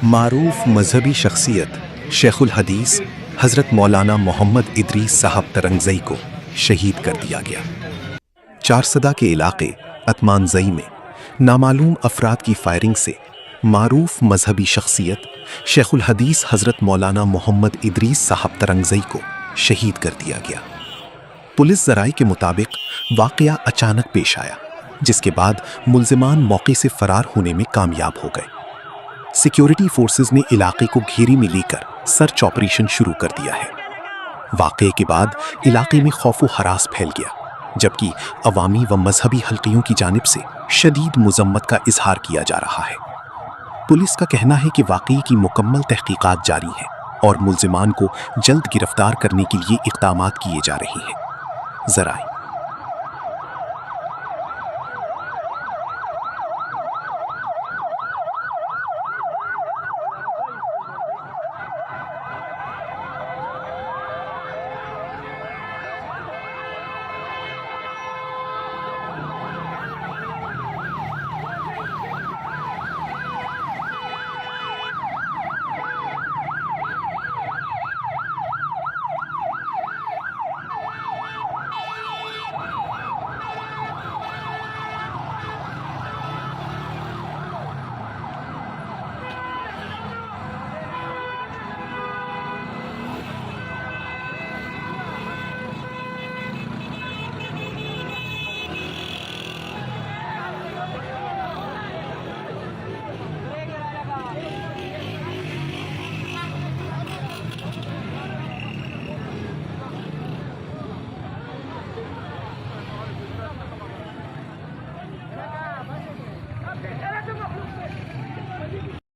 معروف مذہبی شخصیت شیخ الحدیث حضرت مولانا محمد ادریس صاحب ترنگزئی کو شہید کر دیا گیا۔ چارسدہ کے علاقے اتمانزئی میں نامعلوم افراد کی فائرنگ سے معروف مذہبی شخصیت شیخ الحدیث حضرت مولانا محمد ادریس صاحب ترنگزئی کو شہید کر دیا گیا۔ پولیس ذرائع کے مطابق واقعہ اچانک پیش آیا، جس کے بعد ملزمان موقع سے فرار ہونے میں کامیاب ہو گئے۔ سیکیورٹی فورسز نے علاقے کو گھیری میں لے کر سرچ آپریشن شروع کر دیا ہے۔ واقعے کے بعد علاقے میں خوف و ہراس پھیل گیا، جبکہ عوامی و مذہبی حلقیوں کی جانب سے شدید مذمت کا اظہار کیا جا رہا ہے۔ پولیس کا کہنا ہے کہ واقعے کی مکمل تحقیقات جاری ہیں اور ملزمان کو جلد گرفتار کرنے کے لیے اقدامات کیے جا رہے ہیں۔ ذرائع